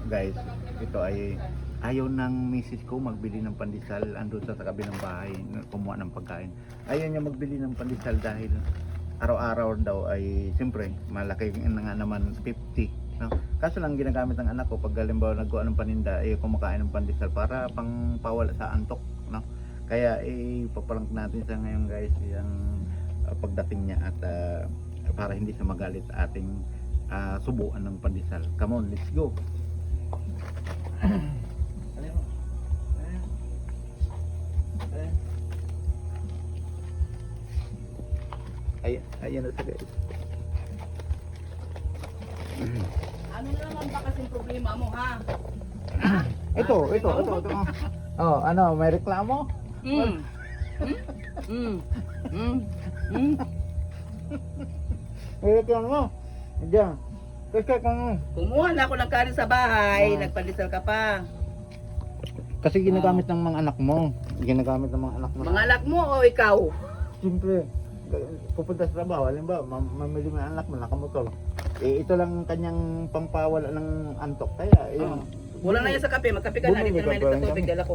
Guys, ito ay ayaw ng misis ko magbili ng pandesal. Andun sa kabilang bahay kumuha ng pagkain. Ayaw niya magbili ng pandesal dahil araw-araw daw ay siyempre malaki na nga naman 50, no? Kaso lang ginagamit ng anak ko pag halimbawa nagkuha ng paninda ay kumakain ng pandesal para pang pawala sa antok, no? Kaya ipapalang natin sa ngayon guys yung pagdating niya at para hindi siya magalit ating subuan ng pandesal. Come on, let's go. Ayan na sa guys. Ano na naman ba kasing problema mo, ha? Ito. Oh, ano, may reklamo? May reklamo? Diyan. Kasi kung Kumuha na ako ng kanin sa bahay, nagpandesal ka pa. kasi ginagamit ng mga anak mo. Ginagamit ng mga anak mo. Mga anak mo o ikaw? Siyempre, pupunta sa trabaho, halimbawa, mamili mo yung anak mo, nakamotor. Ito lang kanyang pampawala ng antok. Kaya, Wala na yan sa kape, magkape ka na. Bumili Dito ka naman pa sa rin tubig, kami. dala ko.